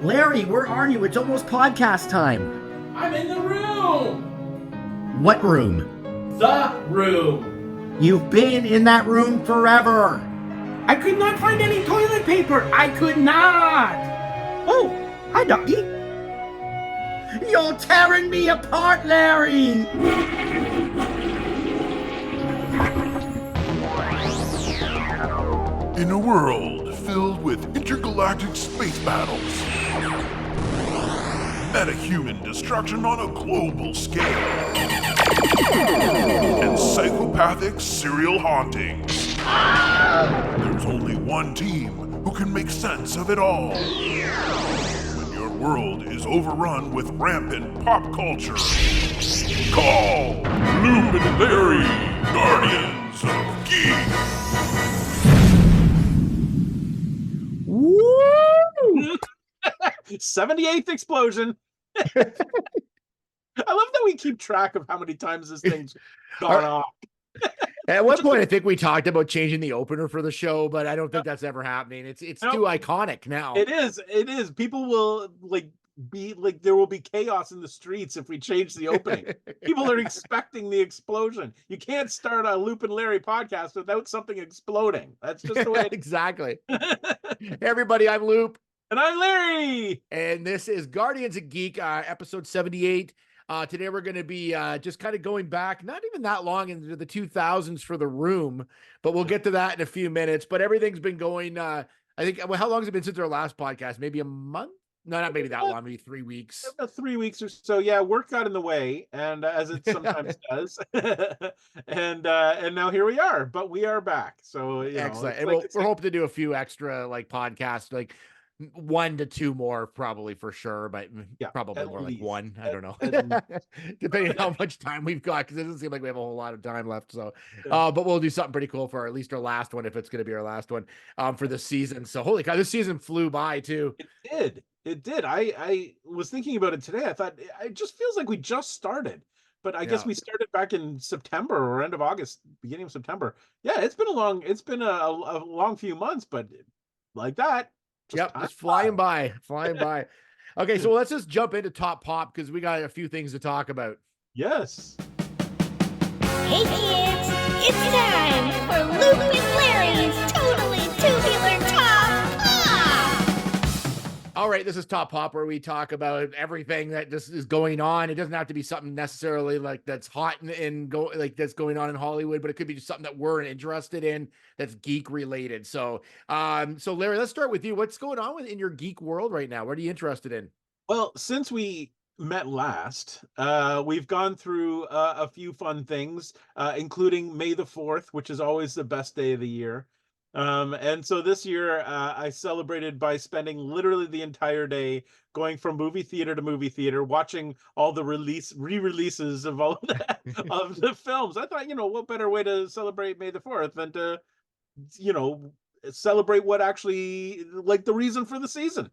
Larry, where are you? It's almost podcast time. I'm in the room! What room? The room! You've been in that room forever. I could not find any toilet paper! I could not! Oh, hi, Ducky. You're tearing me apart, Larry! In a world filled with intergalactic space battles, metahuman destruction on a global scale, and psychopathic serial hauntings, there's only one team who can make sense of it all. When your world is overrun with rampant pop culture, call Loop and Larry, Guardians of Geek. Woo! 78th explosion. I love that we keep track of how many times this thing's gone off. At one point, I think we talked about changing the opener for the show, but I don't think that's ever happening. It's too iconic now. It is. People will be like, there will be chaos in the streets if we change the opening. People are expecting the explosion. You can't start a Loop and Larry podcast without something exploding. That's just the way it is. Exactly. Hey, everybody, I'm Loop. And I'm Larry. And this is Guardians of Geek, episode 78. Today we're going to be just kind of going back, not even that long into the 2000s for The Room, but we'll get to that in a few minutes. But everything's been going, I think, well, how long has it been since our last podcast? Maybe a month? No, not maybe that long, maybe 3 weeks. About 3 weeks or so. Yeah, work got in the way, and as it sometimes does. and now here we are, but we are back. So excellent. And we're hoping to do a few extra podcasts, 1 to 2 more probably for sure, but probably more like 1. I don't know, depending on how much time we've got, because it doesn't seem like we have a whole lot of time left. So, but we'll do something pretty cool for at least our last one, if it's going to be our last one for the season. So, holy cow, this season flew by too. It did. I was thinking about it today. I thought it just feels like we just started. But I guess we started back in September or end of August, beginning of September. Yeah, it's been a long few months, but like that. Just flying by. Okay, so let's just jump into Top Pop because we got a few things to talk about. Yes. Hey kids, it's time for Loop and Larry's Totally Tubular Top Pop! All right, this is Top Pop, where we talk about everything that just is going on. It doesn't have to be something necessarily that's hot and that's going on in Hollywood, but it could be just something that we're interested in that's geek related. So, so Larry, let's start with you. What's going on in your geek world right now? What are you interested in? Well, since we met last, we've gone through a few fun things, including May the 4th, which is always the best day of the year. And so this year I celebrated by spending literally the entire day going from movie theater to movie theater, watching all the re-releases of all of the films. I thought, what better way to celebrate May the 4th than to, celebrate what actually, the reason for the season.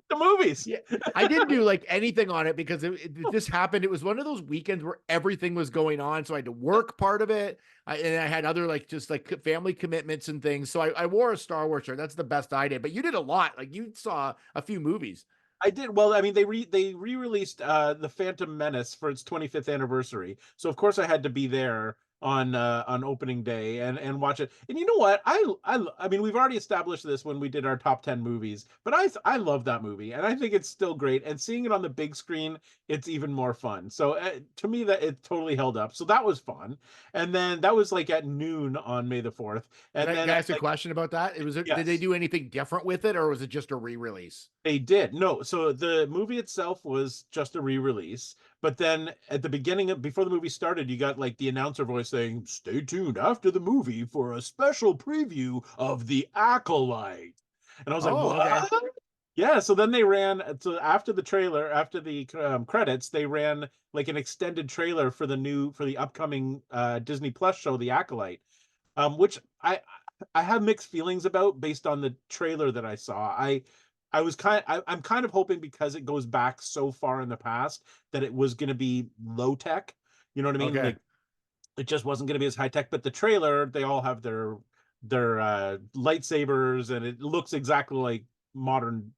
The movies. Yeah, I didn't do anything on it because it just happened. It was one of those weekends where everything was going on, so I had to work part of it, and I had other family commitments and things. So I wore a Star Wars shirt. That's the best I did. But you did a lot. You saw a few movies. I did. Well, I mean, they re-released The Phantom Menace for its 25th anniversary. So of course I had to be there on opening day and watch it. And you know what? I mean, we've already established this when we did our top 10 movies, but I love that movie and I think it's still great. And seeing it on the big screen, it's even more fun. So to me, that it totally held up. So that was fun. And then that was at noon on May the 4th. And Can then I ask a question about that? Did they do anything different with it, or was it just a re-release? They did. No, so the movie itself was just a re-release, but then at the beginning before the movie started, you got the announcer voice saying, "Stay tuned after the movie for a special preview of The Acolyte." And I was like, "What?" Okay. Yeah, so then they ran, so after the trailer, after the credits, they ran an extended trailer for the upcoming Disney Plus show, The Acolyte, which I have mixed feelings about based on the trailer that I saw. I'm kind of hoping, because it goes back so far in the past, that it was going to be low tech. You know what I mean? Okay. It just wasn't going to be as high tech. But the trailer, they all have their lightsabers, and it looks exactly like modern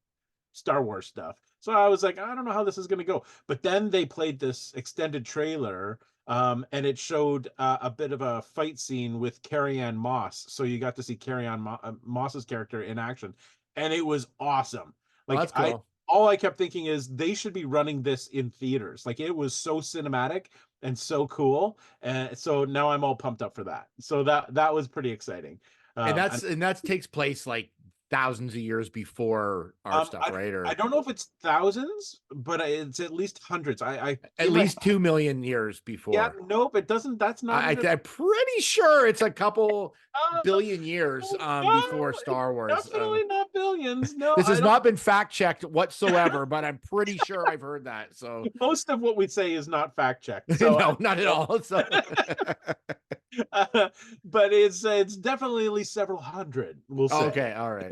Star Wars stuff. So I was like, I don't know how this is going to go. But then they played this extended trailer, and it showed a bit of a fight scene with Carrie-Anne Moss. So you got to see Carrie-Anne Moss's character in action, and it was awesome. Like, that's cool. All I kept thinking is they should be running this in theaters. Like, it was so cinematic and so cool, and so now I'm all pumped up for that. So that was pretty exciting. And that takes place like thousands of years before our stuff, right? Or I don't know if it's thousands, but it's at least hundreds. I at least 2 million years before. Yeah, nope, it doesn't. That's not. I'm pretty sure it's a couple billion years before Star Wars. Definitely not billions. No, this has not been fact checked whatsoever, but I'm pretty sure I've heard that. So most of what we say is not fact checked. So no, not at all. So. But it's definitely at least several hundred. We'll say. Okay, all right.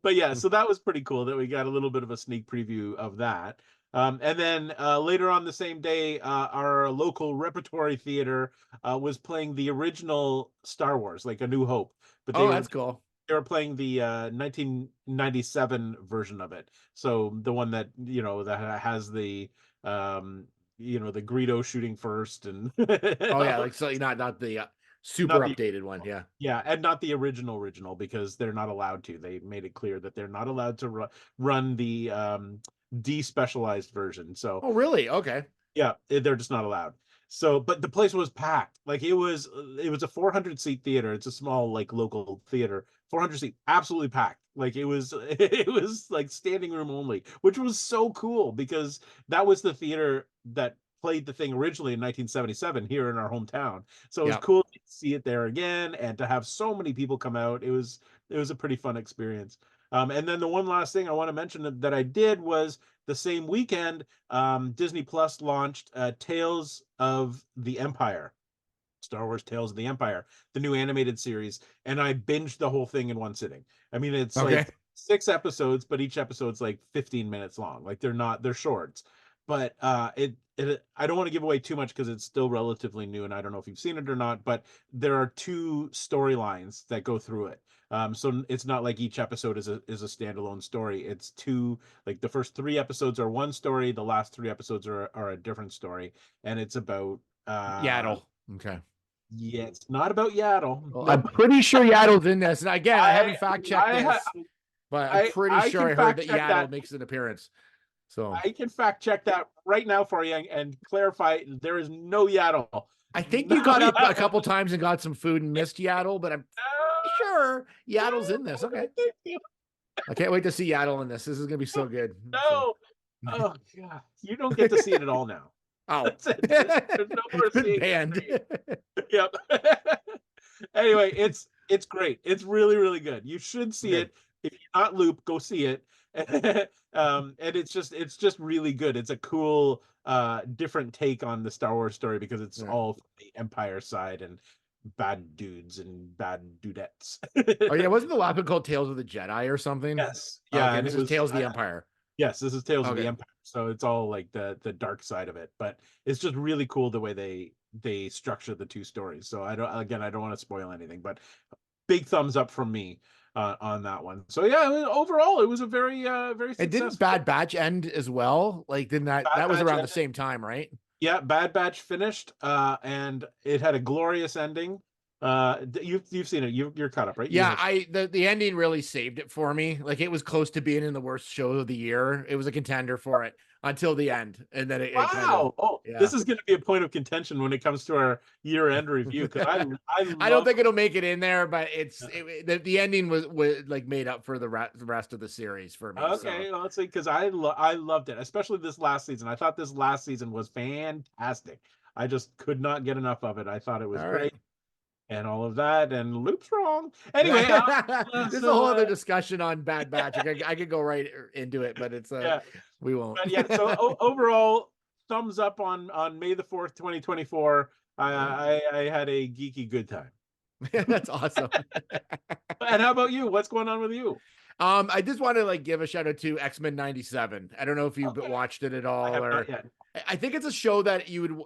But yeah, so that was pretty cool that we got a little bit of a sneak preview of that. And then later on the same day, our local repertory theater was playing the original Star Wars, like A New Hope. But that's cool. They were playing the 1997 version of it. So the one that, that has the the Greedo shooting first, and like, so not the super updated one, and not the original, because they're not allowed to. They made it clear that they're not allowed to run the despecialized version. So really? Okay. Yeah, they're just not allowed. So, but the place was packed. Like, it was a 400 seat theater. It's a small, like, local theater. 400 seat, absolutely packed. Like, it was like standing room only, which was so cool, because that was the theater that played the thing originally in 1977 here in our hometown. So it was cool to see it there again, and to have so many people come out. It was a pretty fun experience. And then the one last thing I want to mention that I did was the same weekend, Disney Plus launched Tales of the Empire, Star Wars Tales of the Empire, the new animated series, and I binged the whole thing in one sitting. I mean, it's like 6 episodes, but each episode's like 15 minutes long. Like, they're shorts. But I don't want to give away too much because it's still relatively new, and I don't know if you've seen it or not, but there are 2 storylines that go through it. So it's not like each episode is a standalone story. It's 2, like, the first 3 episodes are one story, the last 3 episodes are a different story, and it's about Yaddle. Okay. Yeah, it's not about Yaddle. Well, I'm pretty sure Yaddle's in this, and again, I haven't fact checked this, but I'm pretty sure I heard that Yaddle makes an appearance. So I can fact check that right now for you and clarify there is no Yaddle. I think you got up a couple times and got some food and missed Yaddle, but I'm sure Yaddle's in this. Okay. I can't wait to see Yaddle in this. This is gonna be so good. No. Oh God. You don't get to see it at all now. Oh, that's it. There's no more seeing banned. Yep. Anyway, it's great. It's really, really good. You should see it. If you're not Loop, go see it. And it's just really good. It's a cool different take on the Star Wars story, because it's all from the Empire side and bad dudes and bad dudettes. Wasn't the last one called Tales of the Jedi or something? Yes. And this is Tales of the Empire. Yes, this is Tales of the Empire. So it's all like the dark side of it, but it's just really cool the way they structure the 2 stories. So I don't want to spoil anything, but big thumbs up from me on that one. So yeah, overall it was a very successful. And didn't Bad Batch end as well? Like, didn't that was around the same time, right? Yeah, Bad Batch finished, and it had a glorious ending. You've seen it. You're caught up, right? Yeah, the ending really saved it for me. Like, it was close to being in the worst show of the year. It was a contender for it until the end, and then this is going to be a point of contention when it comes to our year-end review, because I don't think it'll make it in there, but the ending was like made up for the rest of the series for me. Okay, well, let's see, because I loved it, especially this last season. I thought this last season was fantastic. I just could not get enough of it. I thought it was great. And all of that, and Loop's wrong. Anyway, there's a whole other discussion on Bad Batch. I could go right into it, but it's we won't. But so overall, thumbs up on May the 4th, 2024. I had a geeky good time. That's awesome. And how about you? What's going on with you? I just want to give a shout out to X-Men 97. I don't know if you've watched it at all, or I think it's a show that you would.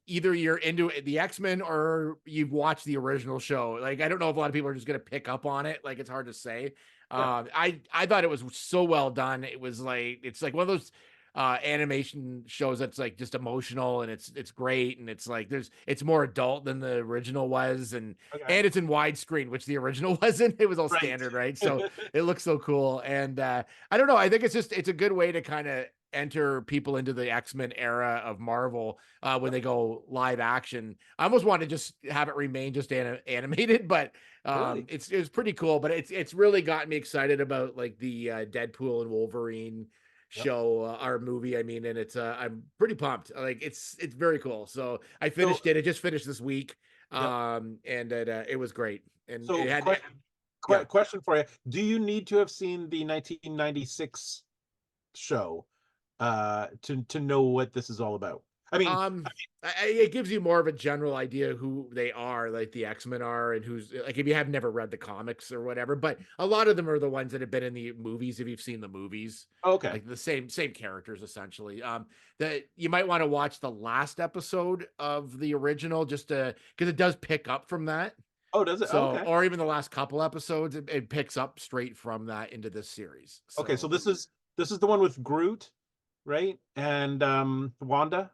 Either you're into the X-Men or you've watched the original show. I don't know if a lot of people are just going to pick up on it. It's hard to say. I thought it was so well done. It was like, it's like one of those animation shows that's like just emotional, and it's great, and it's like it's more adult than the original was, and it's in widescreen, which the original wasn't. It was all standard, right? So it looks so cool, and I don't know, I think it's a good way to kind of enter people into the X-Men era of Marvel when they go live action. I almost want to just have it remain just animated, but it's pretty cool. But it's really gotten me excited about like the Deadpool and Wolverine show, our movie, I mean, and it's I'm pretty pumped. Like it's very cool. So I finished it. It just finished this week. And it was great. And so it had question for you. Do you need to have seen the 1996 show to know what this is all about? I mean, it gives you more of a general idea who they are, like the X-Men are, and who's like, if you have never read the comics or whatever, but a lot of them are the ones that have been in the movies. If you've seen the movies, like the same characters essentially. That you might want to watch the last episode of the original just to, because it does pick up from that. Oh, does it? So, or even the last couple episodes, it picks up straight from that into this series. So. Okay, so this is the one with Groot, right? And Wanda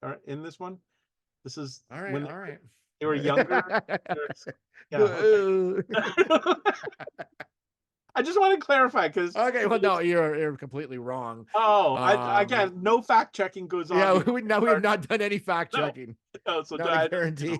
are in this one. This is all right. They were younger. I just want to clarify because well, no, you're completely wrong. Again, no fact checking goes on. Yeah, we have not done any fact checking. No, so I guarantee.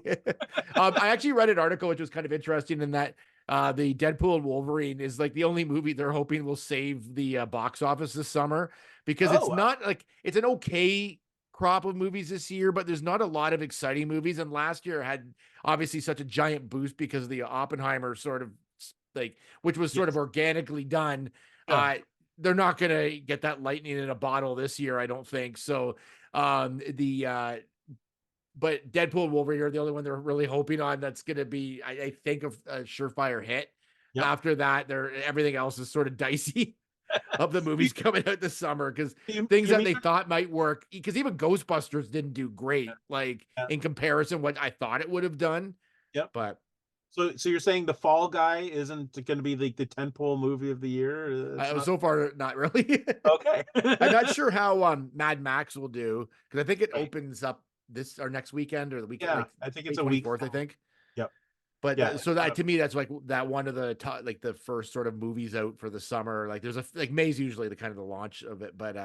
I actually read an article which was kind of interesting in that the Deadpool and Wolverine is like the only movie they're hoping will save the box office this summer, because it's not like, it's an okay crop of movies this year, but there's not a lot of exciting movies. And last year had obviously such a giant boost because of the Oppenheimer sort of like, which was sort of organically done. They're not going to get that lightning in a bottle this year, I don't think. So but Deadpool and Wolverine are the only one they're really hoping on that's going to be, I think, a surefire hit. After that, everything else is sort of dicey. Of the movies coming out this summer, because things that they thought might work, because even Ghostbusters didn't do great, like in comparison what I thought it would have done. But so you're saying The Fall Guy isn't going to be like the tentpole movie of the year? So far, not really. Okay. I'm not sure how Mad Max will do, because I think it opens up this or next weekend or the weekend. Yeah, like, I think it's a week. 24th, I think. Yep. But so that to me, that's like that one of the top, like the first sort of movies out for the summer. Like there's like May's usually the kind of the launch of it, but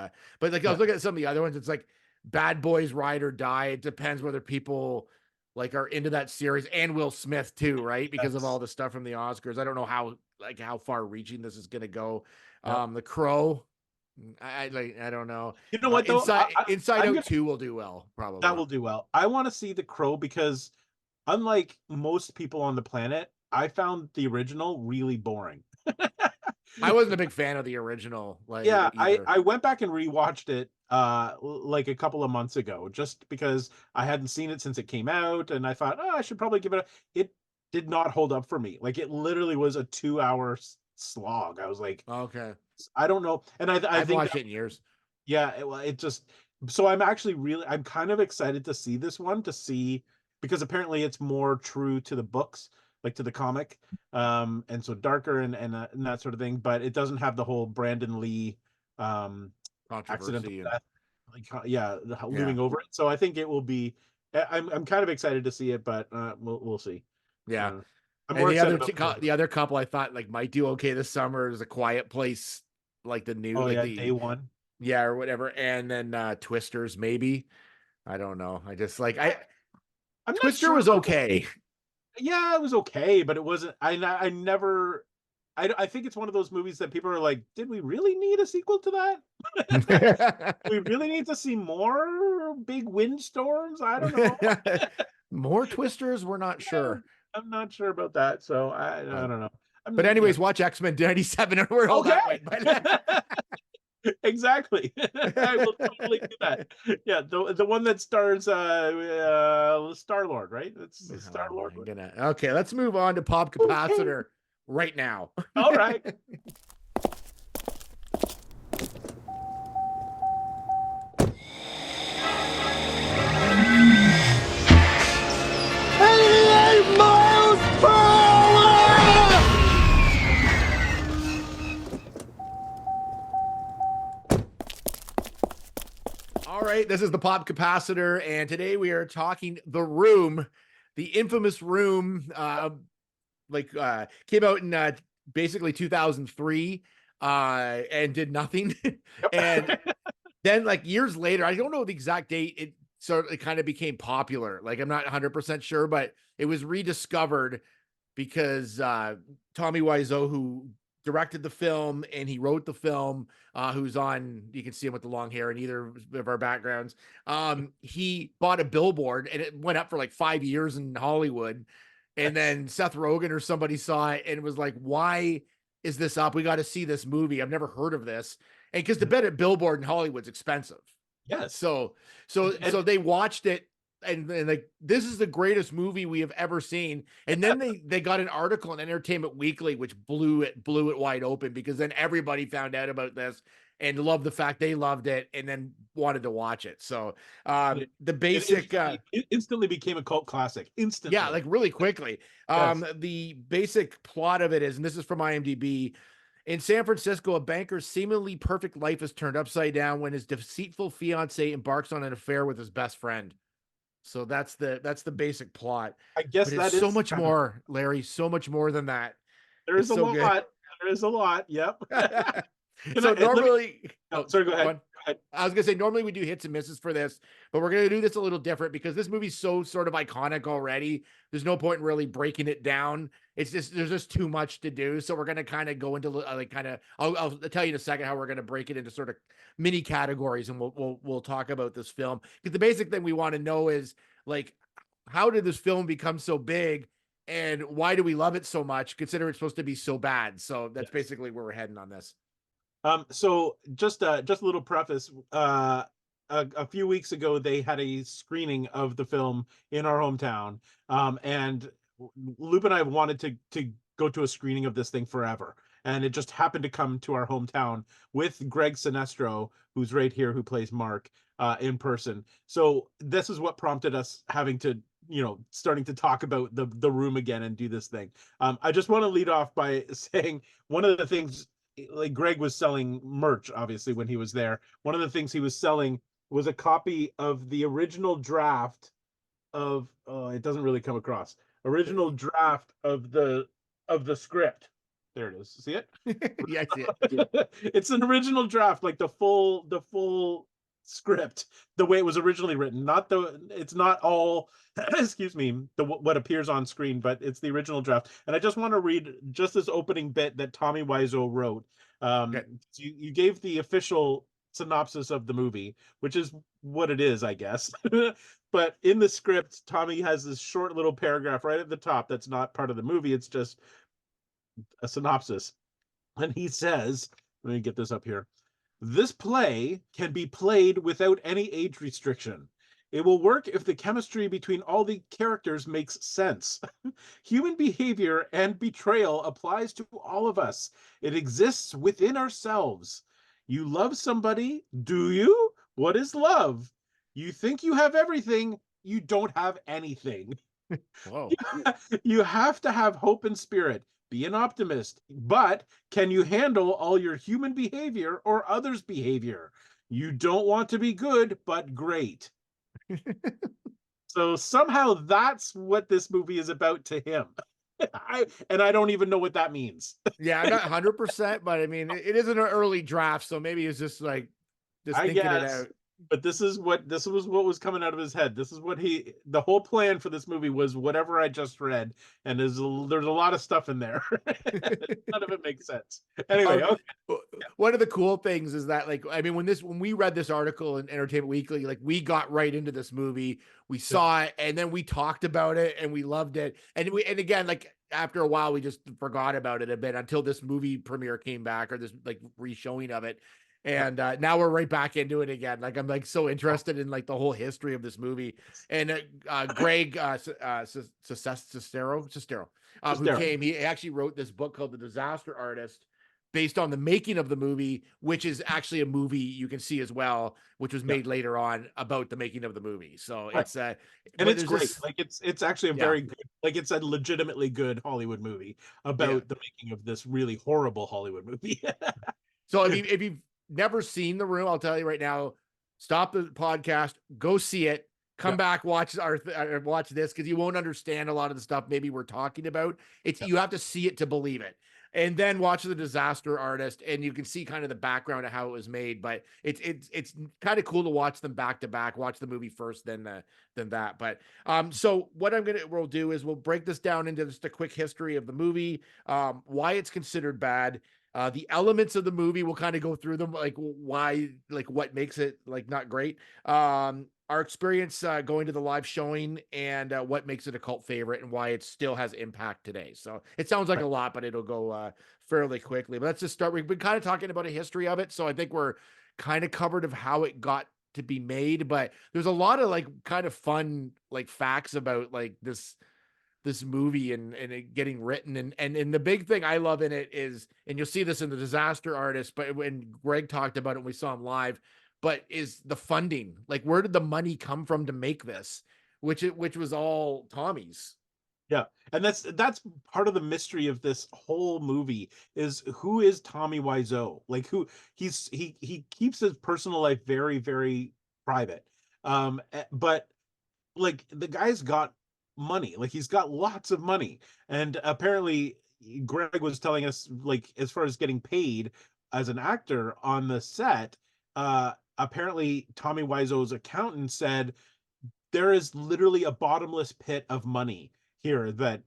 like I was looking at some of the other ones. It's like Bad Boys Ride or Die. It depends whether people like are into that series, and Will Smith too, right? Because of all the stuff from the Oscars. I don't know how far reaching this is going to go. The Crow. I don't know. You know what? Inside Out 2 will do well, probably. That will do well. I want to see The Crow because, unlike most people on the planet, I found the original really boring. I wasn't a big fan of the original. I went back and rewatched it like a couple of months ago, just because I hadn't seen it since it came out, and I thought, I should probably give it it did not hold up for me. Like, it literally was a 2-hour slog. I was like, okay, I don't know. And I think watched it in years. Yeah, it just, so I'm kind of excited to see this one, because apparently it's more true to the books, like to the comic, and so darker and that sort of thing, but it doesn't have the whole Brandon Lee accident death, looming over it. So I think it will be, I'm kind of excited to see it, but we'll see. Yeah. The other couple I thought like might do okay this summer is A Quiet Place, like the new Day One. Yeah, or whatever. And then Twisters, maybe. I don't know. I just like Twister was okay. Yeah, it was okay, but it wasn't. I think it's one of those movies that people are like, did we really need a sequel to that? We really need to see more big windstorms? I don't know. More Twisters? We're not sure. I'm not sure about that, so I don't know. But anyways, watch X-Men 97 and we're all that way. Exactly. I will totally do that. Yeah, the one that stars Star-Lord, right? It's Star-Lord. Okay, let's move on to Pop Capacitor right now. All right. All right, this is the Pop Capacitor, and today we are talking The Room, the infamous Room. Came out in basically 2003, and did nothing. And then, like, years later, I don't know the exact date, it kind of became popular. Like, I'm not 100% sure, but it was rediscovered because Tommy Wiseau, who directed the film and he wrote the film, who's on, you can see him with the long hair in either of our backgrounds. He bought a billboard and it went up for like 5 years in Hollywood. And then Seth Rogen or somebody saw it and was like, why is this up? We got to see this movie. I've never heard of this. And because to bet a billboard in Hollywood's expensive. Yes. So they watched it and like, this is the greatest movie we have ever seen. And then they got an article in Entertainment Weekly, which blew it wide open, because then everybody found out about this and loved the fact they loved it and then wanted to watch it. So the basic it instantly became a cult classic. Instantly. Yeah, like really quickly. Yes. The basic plot of it is, and this is from IMDb, in San Francisco, a banker's seemingly perfect life is turned upside down when his deceitful fiance embarks on an affair with his best friend. So that's the basic plot. I guess that is so much more, Larry, so much more than that. There is a lot. Good. There is a lot. Yep. So normally, sorry, go ahead. I was gonna say, normally we do hits and misses for this, but we're gonna do this a little different because this movie's so sort of iconic already. There's no point in really breaking it down. It's just, there's just too much to do. So we're gonna kind of go into I'll tell you in a second how we're gonna break it into sort of mini categories, and we'll talk about this film. Because the basic thing we want to know is, like, how did this film become so big, and why do we love it so much, considering it's supposed to be so bad? So that's basically where we're heading on this. So just a little preface. A few weeks ago, they had a screening of the film in our hometown. And Loop and I have wanted to go to a screening of this thing forever. And it just happened to come to our hometown with Greg Sinestro, who's right here, who plays Mark, in person. So this is what prompted us having to, starting to talk about the Room again and do this thing. I just want to lead off by saying one of the things, like, Greg was selling merch, obviously, when he was there. One of the things he was selling was a copy of the original draft of, it doesn't really come across, original draft of the script. There it is. See it? Yeah, I see it. It's an original draft, like the full script, the way it was originally written. It's not all excuse me, what appears on screen, but it's the original draft. And I just want to read just this opening bit that Tommy Wiseau wrote. Okay. You gave the official synopsis of the movie, which is what it is, I guess. But in the script, Tommy has this short little paragraph right at the top that's not part of the movie. It's just a synopsis. And he says, let me get this up here. This play can be played without any age restriction. It will work if the chemistry between all the characters makes sense. Human behavior and betrayal applies to all of us. It exists within ourselves. You love somebody, do you? What is love? You think you have everything, you don't have anything. Whoa. You have to have hope and spirit. Be an optimist. But can you handle all your human behavior or others' behavior? You don't want to be good, but great. So somehow that's what this movie is about to him. I don't even know what that means. Yeah, I'm not 100%, but I mean, it is an early draft, so maybe it's just like thinking it out. But this was what was coming out of his head. This is what the whole plan for this movie was whatever I just read, and there's a lot of stuff in there. None of it makes sense. Anyway, okay. One of the cool things is that, like, I mean, when we read this article in Entertainment Weekly, like, we got right into this movie, we saw it, and then we talked about it, and we loved it, and again, like, after a while, we just forgot about it a bit until this movie premiere came back, or this, like, re-showing of it. And now we're right back into it again. Like, I'm, like, so interested in, like, the whole history of this movie. And Greg Sestero, who came, he actually wrote this book called The Disaster Artist, based on the making of the movie, which is actually a movie you can see as well, which was made later on about the making of the movie. So it's and it's great. Like, it's actually a very good, like, it's a legitimately good Hollywood movie about the making of this really horrible Hollywood movie. So if you've never seen The Room, I'll tell you right now, stop the podcast, go see it, come back, watch watch this, because you won't understand a lot of the stuff maybe we're talking about. You have to see it to believe it. And then watch The Disaster Artist, and you can see kind of the background of how it was made. But it's kind of cool to watch them back to back. Watch the movie first, then that. But so what we'll do is we'll break this down into just a quick history of the movie, why it's considered bad. The elements of the movie, we'll kind of go through them, like why, like what makes it like not great. Our experience going to the live showing, and what makes it a cult favorite, and why it still has impact today. So it sounds like a lot, but it'll go fairly quickly. But let's just start. We've been kind of talking about a history of it, so I think we're kind of covered of how it got to be made. But there's a lot of like kind of fun like facts about like this movie and it getting written, and the big thing I love in it is, and you'll see this in The Disaster Artist, but when Greg talked about it when we saw him live, but is the funding. Like, where did the money come from to make this, which was all Tommy's. Yeah, and that's part of the mystery of this whole movie, is who is Tommy Wiseau? Like, he keeps his personal life very, very private, but like the guy's got money, like he's got lots of money, and apparently Greg was telling us, like, as far as getting paid as an actor on the set, apparently Tommy Wiseau's accountant said there is literally a bottomless pit of money here that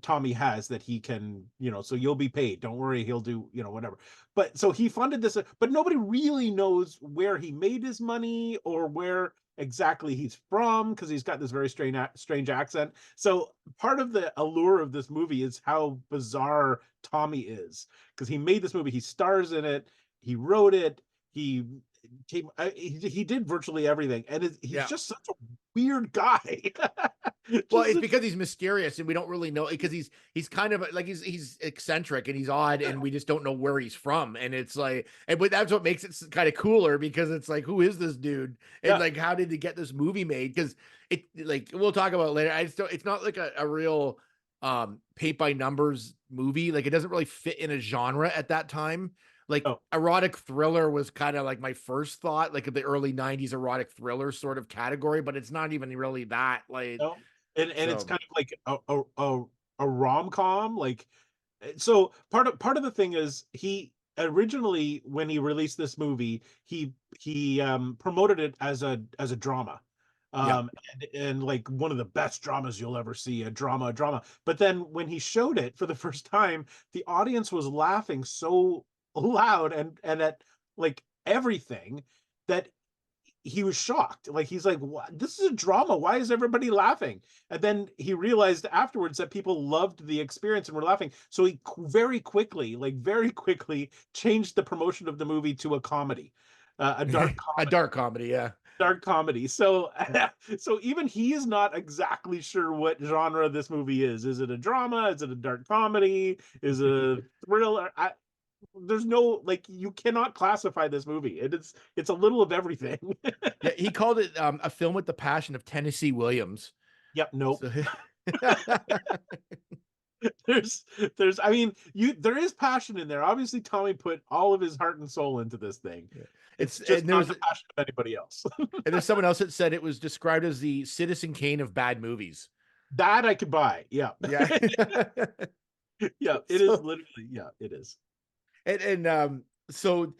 Tommy has, that he can, so you'll be paid, don't worry, he'll do, whatever. But so he funded this, but nobody really knows where he made his money or where exactly he's from, because he's got this very strange accent. So part of the allure of this movie is how bizarre Tommy is, because he made this movie, he stars in it, he wrote it, he did virtually everything, and he's just such a weird guy. Well, it's because he's mysterious, and we don't really know, because he's kind of like he's eccentric and he's odd, and we just don't know where he's from. And it's like, but that's what makes it kind of cooler, because it's like, who is this dude, and like, how did he get this movie made? Because it, like, we'll talk about it later, it's not like a real paint by numbers movie. Like, it doesn't really fit in a genre at that time. Like, erotic thriller was kind of like my first thought, like the early 90s erotic thriller sort of category, but it's not even really that. Like, and it's kind of like a rom-com. Like, so part of the thing is, he originally, when he released this movie, he promoted it as a drama. And like one of the best dramas you'll ever see, a drama. But then when he showed it for the first time, the audience was laughing so loud and at like everything, that he was shocked. Like, he's like, what? This is a drama, why is everybody laughing? And then he realized afterwards that people loved the experience and were laughing, so he very quickly changed the promotion of the movie to a comedy, a dark comedy. A dark comedy, yeah. Dark comedy. So so even he is not exactly sure what genre this movie is. Is it a drama? Is it a dark comedy? Is it a thriller? There's no, like, you cannot classify this movie. It's a little of everything. Yeah, he called it a film with the passion of Tennessee Williams. Yep. Nope. There's I mean, there is passion in there. Obviously Tommy put all of his heart and soul into this thing. Yeah. It's just not the passion of anybody else. And there's someone else that said it was described as the Citizen Kane of bad movies. That I could buy. Yeah. Yeah. Yeah, it is literally, yeah, it is. And so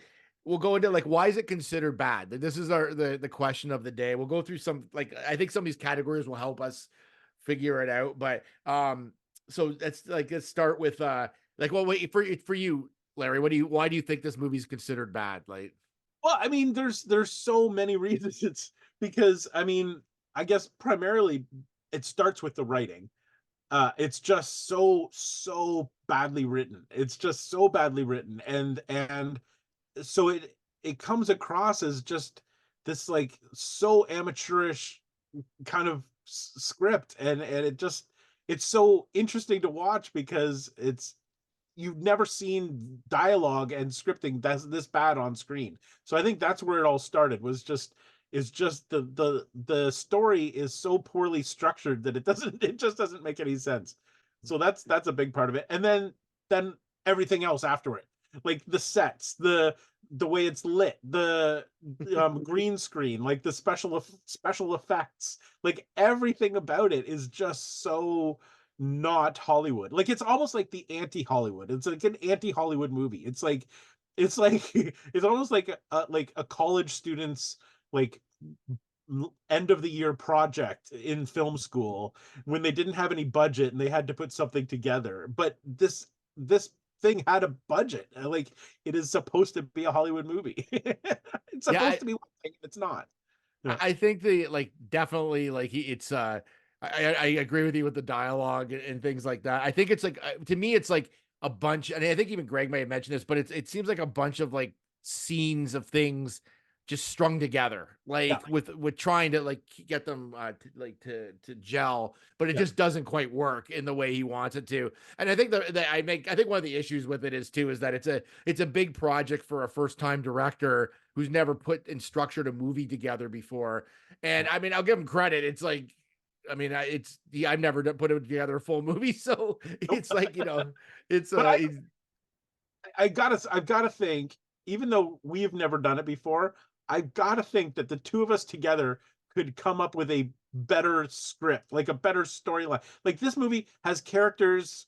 we'll go into, like, why is it considered bad? This is the question of the day. We'll go through some, like, I think some of these categories will help us figure it out. But so let's start with like, well, wait, for you, Larry, why do you think this movie is considered bad? Like, well, I mean, there's so many reasons. It's because, I mean, I guess primarily it starts with the writing. It's just so badly written. It's just so badly written, and so it comes across as just this, like, so amateurish kind of script, and it's so interesting to watch, because you've never seen dialogue and scripting that's this bad on screen. So I think that's where it all started, was just the story is so poorly structured that it just doesn't make any sense. So that's a big part of it. And then everything else after it. like the sets, the way it's lit, the green screen, like the special effects, like everything about it is just so not Hollywood. Like it's almost like the anti-Hollywood. It's like an anti-Hollywood movie. It's like it's almost like a college student's like end of the year project in film school when they didn't have any budget and they had to put something together. But this thing had a budget. Like it is supposed to be a Hollywood movie. It's supposed to be one thing, it's not. Yeah. I think the like definitely like it's I agree with you with the dialogue and things like that. I think it's like to me it's like a bunch, and I think even Greg may have mentioned this, but it seems like a bunch of like scenes of things just strung together, like with trying to like get them to gel, but it just doesn't quite work in the way he wants it to. And I think that I think one of the issues with it is that it's a big project for a first time director who's never put and structured a movie together before. And I mean, I'll give him credit. It's like, I mean, I've never put it together a full movie, so it's like, it's but I've gotta think, even though we've never done it before, I've gotta think that the two of us together could come up with a better script, like a better storyline. Like this movie has characters,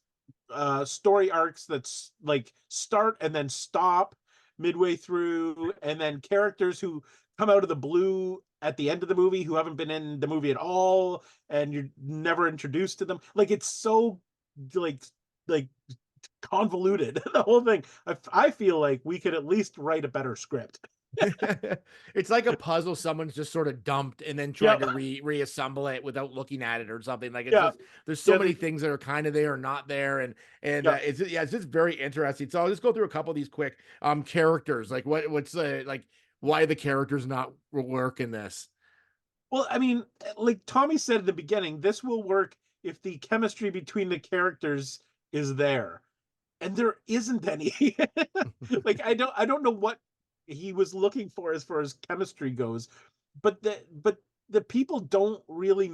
story arcs that's like start and then stop midway through, and then characters who come out of the blue at the end of the movie who haven't been in the movie at all, and you're never introduced to them. Like it's so like convoluted, the whole thing. I feel like we could at least write a better script. It's like a puzzle someone's just sort of dumped and then tried to reassemble it without looking at it or something. Like it's just, there's so many things that are kind of there or not there, and it's just very interesting. So I'll just go through a couple of these quick characters. Like what's like why the characters not work in this? Well, I mean, like Tommy said at the beginning, this will work if the chemistry between the characters is there, and there isn't any. Like I don't know what he was looking for as far as chemistry goes, but the people don't really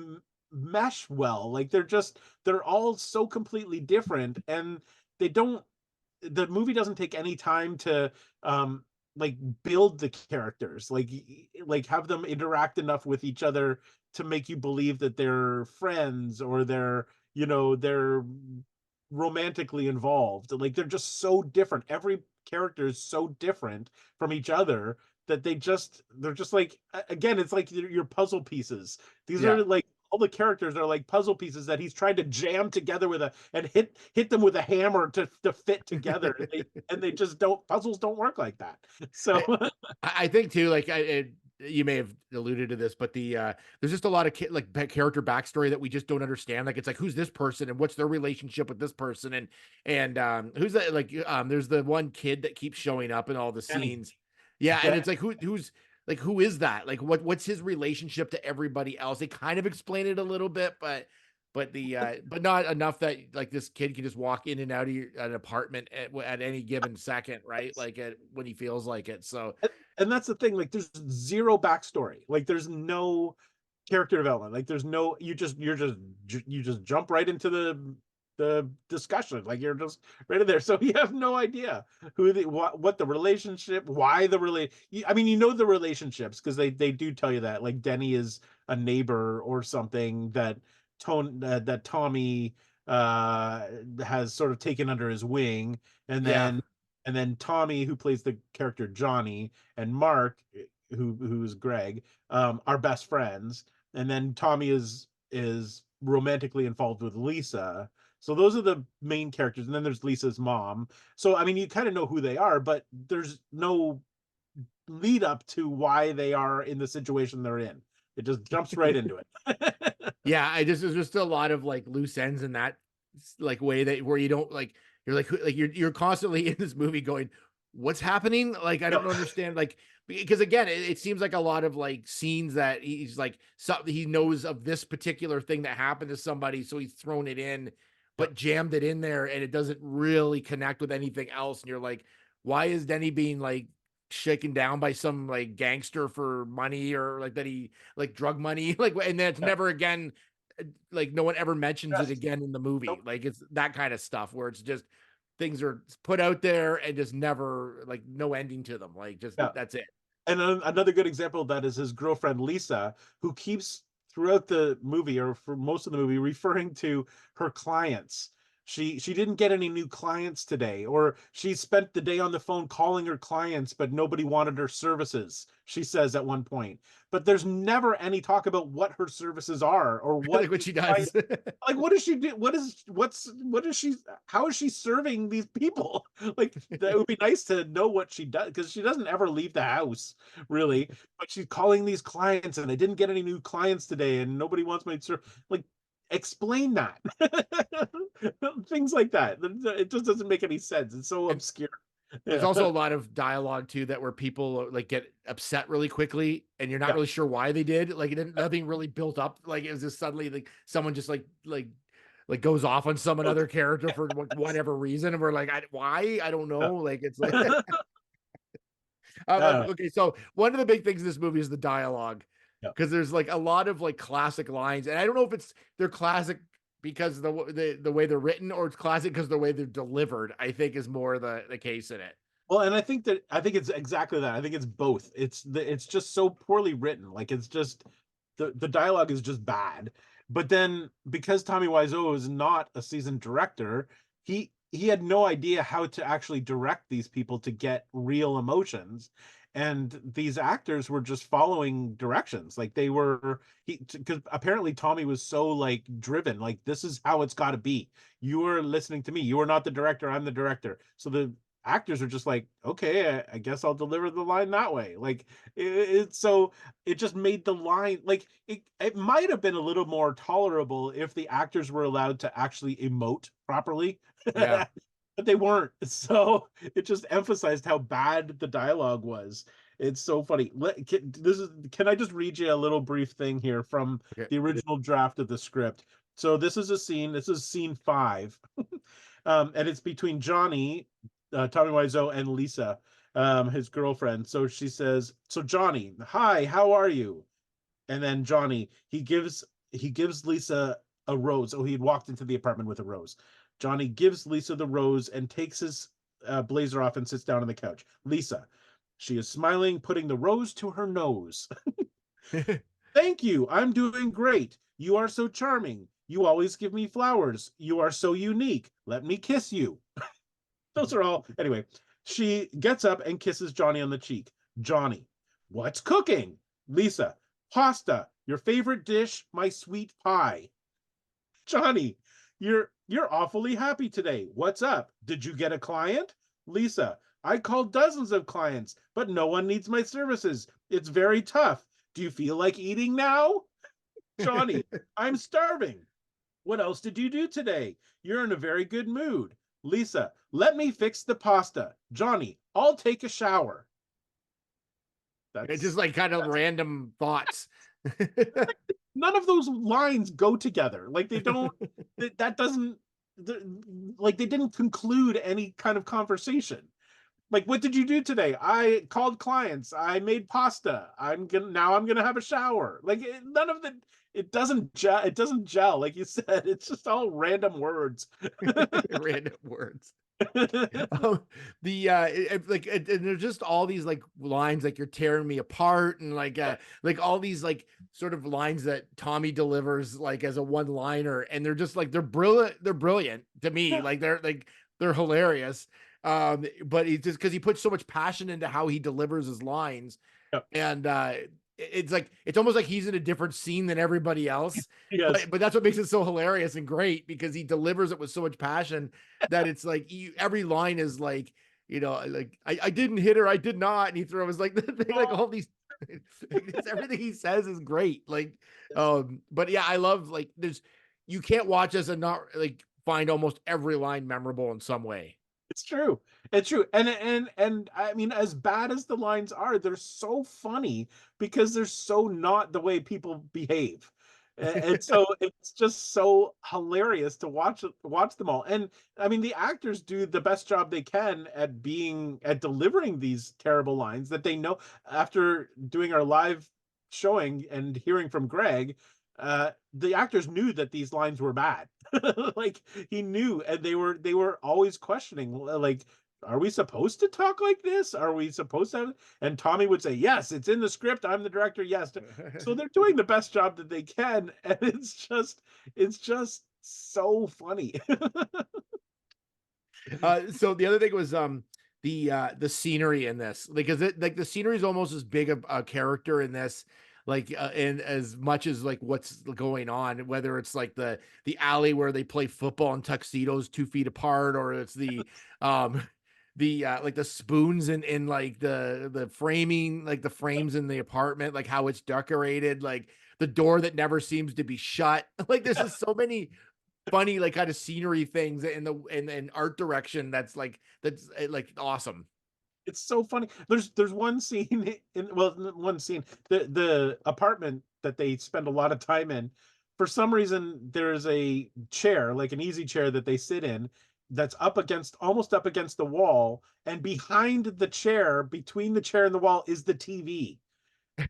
mesh well. Like they're all so completely different, and the movie doesn't take any time to like build the characters, like have them interact enough with each other to make you believe that they're friends or they're romantically involved. Like they're just so different. Every character is so different from each other that they're just like, again, it's like your puzzle pieces. These are like, all the characters are like puzzle pieces that he's trying to jam together and hit them with a hammer to fit together. and they just puzzles don't work like that. So I think too, like you may have alluded to this, but there's just a lot of character backstory that we just don't understand. Like it's like, who's this person and what's their relationship with this person, and who's that? Like there's the one kid that keeps showing up in all the scenes. Yeah, and it's like who's like, who is that? Like what's his relationship to everybody else? They kind of explain it a little bit, but but not enough that like this kid can just walk in and out of an apartment at any given second, right? Like when he feels like it. So and that's the thing, like there's zero backstory. Like there's no character development. Like there's no, you just jump right into the discussion. Like you're just right in there. So you have no idea what the relationship, why I mean, the relationships because they do tell you that, like Denny is a neighbor or something that Tommy has sort of taken under his wing, and then Tommy, who plays the character Johnny, and Mark, who's Greg, are best friends, and then Tommy is romantically involved with Lisa. So those are the main characters, and then there's Lisa's mom. So I mean, you kind of know who they are, but there's no lead up to why they are in the situation they're in. It just jumps right into it. Yeah, there's just a lot of like loose ends in that like way that where you don't like, you're constantly in this movie going, what's happening? Like I don't understand, like because again it seems like a lot of like scenes that he's like, he knows of this particular thing that happened to somebody, so he's thrown it in, but jammed it in there, and it doesn't really connect with anything else, and you're like, why is Denny being like shaken down by some like gangster for money, or like that he like drug money, like, and then it's never again, like no one ever mentions it again in the movie. Like it's that kind of stuff where it's just things are put out there and just never, like, no ending to them. Like, just that's it. And another good example of that is his girlfriend Lisa, who keeps throughout the movie, or for most of the movie, referring to her clients. She didn't get any new clients today, or she spent the day on the phone calling her clients, but nobody wanted her services, she says at one point. But there's never any talk about what her services are, or Like what she does. Like, what does she do? What is she, how is she serving these people? Like, that would be nice to know what she does, because she doesn't ever leave the house, really. But she's calling these clients, and I didn't get any new clients today, and nobody wants my service. Like, explain that. Things like that. It just doesn't make any sense. It's so obscure. There's also a lot of dialogue too, that where people like get upset really quickly, and you're not really sure why they did. Like, it didn't, nothing really built up. Like, it was just suddenly like someone just like goes off on some other character for whatever reason, and we're like, why? I don't know. Like, it's like okay. So one of the big things in this movie is the dialogue, because there's like a lot of like classic lines, and I don't know if they're classic because the way they're written, or it's classic because the way they're delivered, I think, is more the case in it. Well, and I think it's exactly that. I think it's both. It's just so poorly written. Like, it's just the dialogue is just bad. But then, because Tommy Wiseau is not a seasoned director, he had no idea how to actually direct these people to get real emotions. And these actors were just following directions. Like, they were, because apparently Tommy was so like driven, like, this is how it's got to be. You are listening to me. You are not the director. I'm the director. So the actors are just like, okay, I guess I'll deliver the line that way. Like, so it just made the line, like, it might have been a little more tolerable if the actors were allowed to actually emote properly. Yeah. But they weren't. So it just emphasized how bad the dialogue was. It's so funny. Can I just read you a little brief thing here from the original draft of the script? So this is scene 5. And it's between Johnny, Tommy Wiseau, and Lisa, his girlfriend. So she says, so Johnny, hi, how are you? And then Johnny, he gives Lisa a rose. Oh, he had walked into the apartment with a rose. Johnny gives Lisa the rose and takes his blazer off and sits down on the couch. Lisa, she is smiling, putting the rose to her nose. Thank you. I'm doing great. You are so charming. You always give me flowers. You are so unique. Let me kiss you. Those are all. Anyway, she gets up and kisses Johnny on the cheek. Johnny, what's cooking? Lisa, pasta. Your favorite dish, my sweet pie. Johnny, you're awfully happy today. What's up? Did you get a client? Lisa, I called dozens of clients, but no one needs my services. It's very tough. Do you feel like eating now? Johnny, I'm starving. What else did you do today? You're in a very good mood. Lisa, let me fix the pasta. Johnny, I'll take a shower. It's just like kind of random thoughts. None of those lines go together. Like, they don't, that doesn't, like, they didn't conclude any kind of conversation. Like, what did you do today? I called clients. I made pasta. I'm gonna have a shower. Like, none of it doesn't gel. It doesn't gel. Like you said, it's just all random words. Random words. And there's just all these like lines, like, you're tearing me apart, and like all these like sort of lines that Tommy delivers like as a one-liner, and they're just like, they're brilliant to me. Like, they're hilarious. But he just, because he puts so much passion into how he delivers his lines. And it's like, it's almost like he's in a different scene than everybody else. But that's what makes it so hilarious and great, because he delivers it with so much passion that it's like every line is like, you know, like, I didn't hit her, I did not, and he throws like like all these everything he says is great. Like, but yeah, I love, like, you can't watch this and not like find almost every line memorable in some way. It's true. It's true. And I mean, as bad as the lines are, they're so funny because they're so not the way people behave. And so it's just so hilarious to watch them all. And I mean, the actors do the best job they can at delivering these terrible lines that they know. After doing our live showing and hearing from Greg, the actors knew that these lines were bad. Like he knew, and they were always questioning, like, are we supposed to talk like this? Are we supposed to? And Tommy would say, yes, it's in the script. I'm the director. Yes. So they're doing the best job that they can. And it's just so funny. So the other thing was the scenery in this, because like the scenery is almost as big a character in this, like and as much as like what's going on, whether it's like the alley where they play football in tuxedos 2 feet apart, or it's um the like the spoons in like the framing, like the frames in the apartment, like how it's decorated, like the door that never seems to be shut. Like there's just so many funny like kind of scenery things in the in art direction that's like awesome. It's so funny. There's one scene one scene, the apartment that they spend a lot of time in. For some reason, there's a chair, like an easy chair that they sit in, that's almost up against the wall, and behind the chair, between the chair and the wall, is the TV.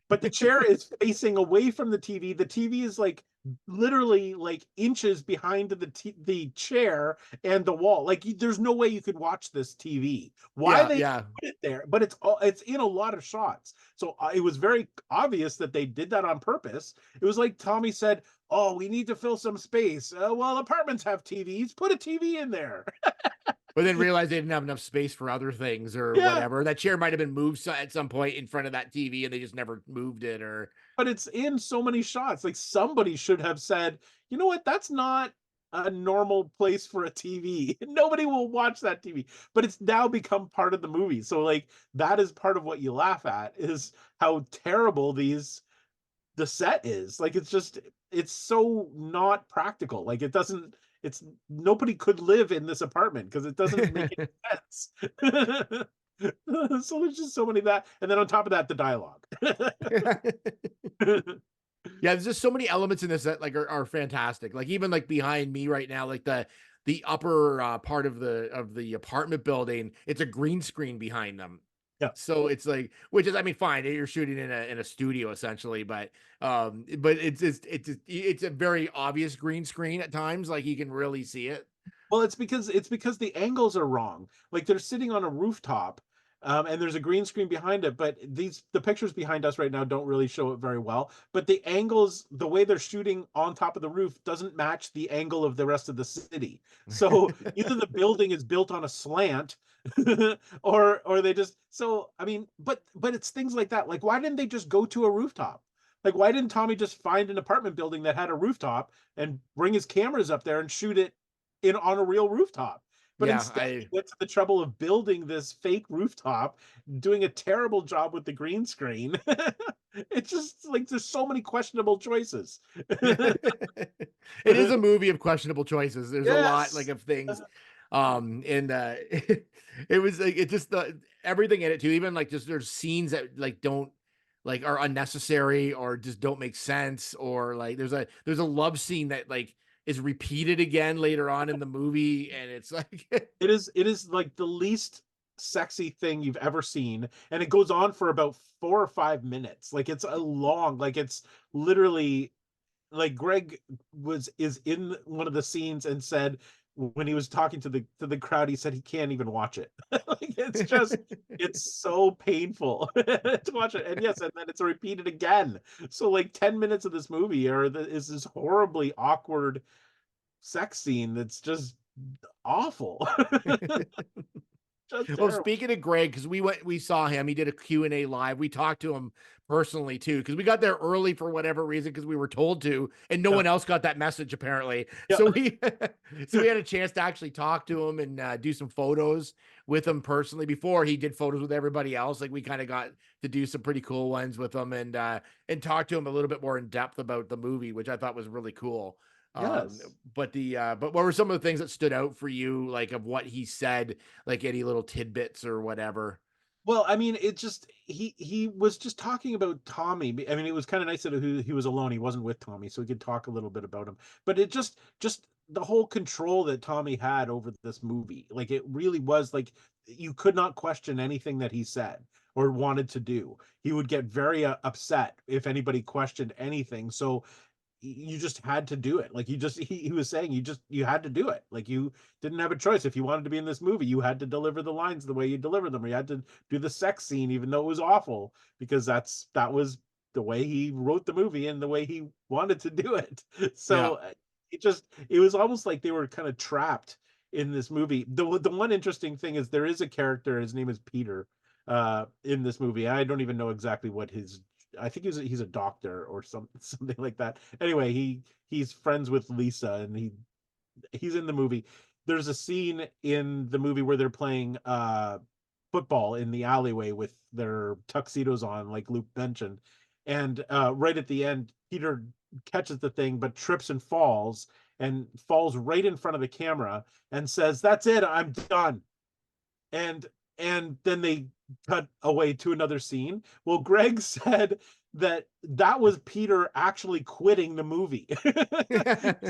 But the chair is facing away from the TV. The TV is like literally like inches behind the chair and the wall. Like there's no way you could watch this TV. Why they put it there? But it's in a lot of shots. So it was very obvious that they did that on purpose. It was like Tommy said, "Oh, we need to fill some space. Well, apartments have TVs. Put a TV in there." But then realized they didn't have enough space for other things or whatever. That chair might have been moved at some point in front of that TV, and they just never moved it. Or but it's in so many shots. Like somebody should have said, you know what, that's not a normal place for a TV. Nobody will watch that TV. But it's now become part of the movie. So like that is part of what you laugh at, is how terrible the set is. Like it's so not practical. Like it's nobody could live in this apartment because it doesn't make any sense. So there's just so many of that, and then on top of that, the dialogue. Yeah, there's just so many elements in this that like are fantastic. Like even like behind me right now, like the upper part of the apartment building, it's a green screen behind them. Yeah. So it's like, which is, I mean, fine, you're shooting in a studio essentially, but it's a very obvious green screen at times. Like you can really see it. Well, it's because the angles are wrong. Like they're sitting on a rooftop, and there's a green screen behind it, but the pictures behind us right now don't really show it very well. But the angles, the way they're shooting on top of the roof, doesn't match the angle of the rest of the city. So either the building is built on a slant, or they just, so I mean, but it's things like that. Like why didn't they just go to a rooftop? Like why didn't Tommy just find an apartment building that had a rooftop and bring his cameras up there and shoot it on a real rooftop? But instead he went to the trouble of building this fake rooftop, doing a terrible job with the green screen. It's just like there's so many questionable choices. It is a movie of questionable choices. There's a lot like of things. And it was like it just everything in it too. Even like just there's scenes that like don't like are unnecessary or just don't make sense, or like there's a love scene that like is repeated again later on in the movie, and it's like it is like the least sexy thing you've ever seen, and it goes on for about 4 or 5 minutes. Like it's a long, like it's literally, like Greg is in one of the scenes and said when he was talking to the crowd, he said he can't even watch it. Like it's so painful to watch it. And yes, and then it's repeated again. So like 10 minutes of this movie is this horribly awkward sex scene that's just awful. Well, speaking of Greg, because we saw him, he did a Q&A live. We talked to him personally too, because we got there early for whatever reason, because we were told to, and no one else got that message apparently. So we had a chance to actually talk to him and do some photos with him personally before he did photos with everybody else. Like we kind of got to do some pretty cool ones with him and talk to him a little bit more in depth about the movie, which I thought was really cool. Yes. But what were some of the things that stood out for you, like of what he said, like any little tidbits or whatever? Well, I mean, it just he was just talking about Tommy. I mean, it was kind of nice that he was alone. He wasn't with Tommy, so he could talk a little bit about him. But it just the whole control that Tommy had over this movie, like it really was like you could not question anything that he said or wanted to do. He would get very upset if anybody questioned anything. So you just had to do it. Like he was saying, you had to do it. Like you didn't have a choice. If you wanted to be in this movie, you had to deliver the lines the way you deliver them, or you had to do the sex scene, even though it was awful, because that was the way he wrote the movie and the way he wanted to do it. So it was almost like they were kind of trapped in this movie. The one interesting thing is there is a character, his name is Peter, in this movie. I don't even know exactly what I think he's a doctor or something like that. Anyway, he's friends with Lisa, and he's in the movie. There's a scene in the movie where they're playing football in the alleyway with their tuxedos on, like Luke mentioned. And right at the end, Peter catches the thing but trips and falls right in front of the camera and says, "That's it, I'm done." And then they cut away to another scene. Well, Greg said that was Peter actually quitting the movie.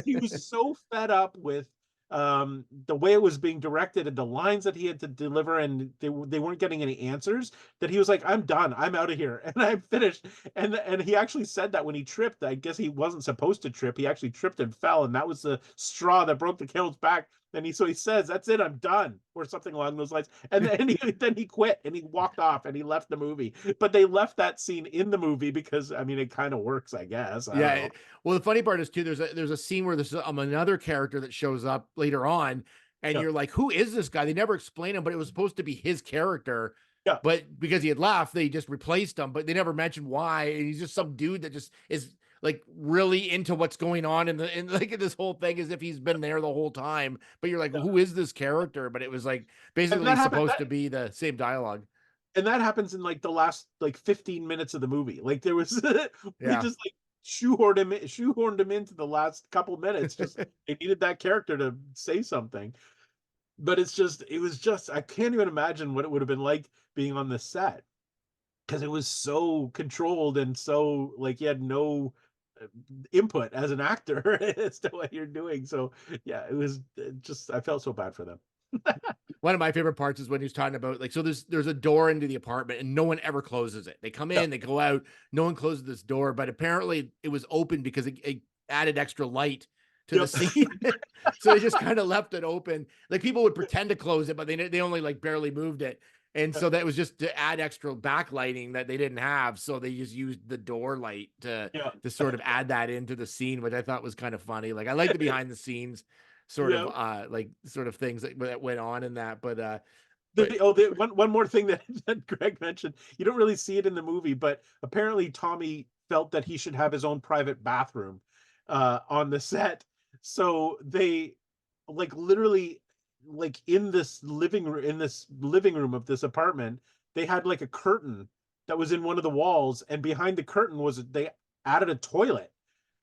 He was so fed up with the way it was being directed and the lines that he had to deliver, and they weren't getting any answers, that he was like, "I'm done, I'm out of here, and I'm finished." And he actually said that when he tripped. I guess he wasn't supposed to trip. He actually tripped and fell, and that was the straw that broke the camel's back. And he says, "That's it, I'm done," or something along those lines. And then he quit and he walked off and he left the movie. But they left that scene in the movie because, I mean, it kind of works, I guess. Well, the funny part is too, there's a scene where there's another character that shows up later on, and you're like, who is this guy? They never explain him, but it was supposed to be his character. Yeah. But because he had left, they just replaced him, but they never mentioned why. And he's just some dude that just is like really into what's going on in this whole thing, as if he's been there the whole time. But you're like, who is this character? But it was like basically supposed to be the same dialogue. And that happens in like the last like 15 minutes of the movie. Like there was we just like shoehorned him into the last couple minutes. Just they needed that character to say something. But it was just, I can't even imagine what it would have been like being on the set, because it was so controlled and so like you had no input as an actor as to what you're doing. So yeah, it was just, I felt so bad for them. One of my favorite parts is when he's talking about, like, so there's a door into the apartment and no one ever closes it. They come in, they go out, no one closes this door, but apparently it was open because it added extra light to the scene. So they just kind of left it open. Like people would pretend to close it, but they only like barely moved it. And so that was just to add extra backlighting that they didn't have. So they just used the door light to sort of add that into the scene, which I thought was kind of funny. Like I like the behind the scenes sort of things that went on in that. But one more thing that Greg mentioned, you don't really see it in the movie, but apparently Tommy felt that he should have his own private bathroom on the set. So they like literally like in this living room of this apartment, they had like a curtain that was in one of the walls, and behind the curtain they added a toilet.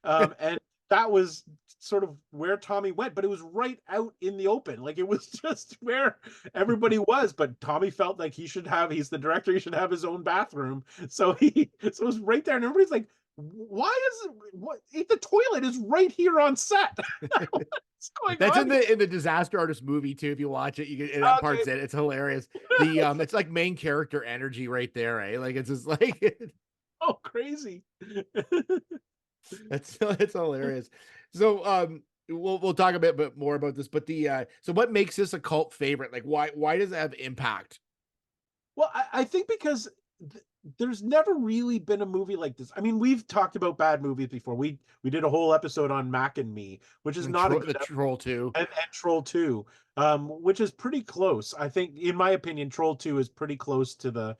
And that was sort of where Tommy went, but it was right out in the open. Like it was just where everybody was, but Tommy felt like he's the director, he should have his own bathroom. So it was right there, and everybody's like, the toilet is right here on set. What's going That's on? in the Disaster Artist movie too. If you watch it, you get that part's in. It's hilarious. It's like main character energy right there, eh? Like it's just like oh, crazy. It's hilarious. So we'll talk a bit more about this, but so what makes this a cult favorite? Like why does it have impact? Well, I think because there's never really been a movie like this. I mean, we've talked about bad movies before. We did a whole episode on Mac and Me, which is not the Troll 2 and Troll 2, which is pretty close. I think, in my opinion, Troll 2 is pretty close to the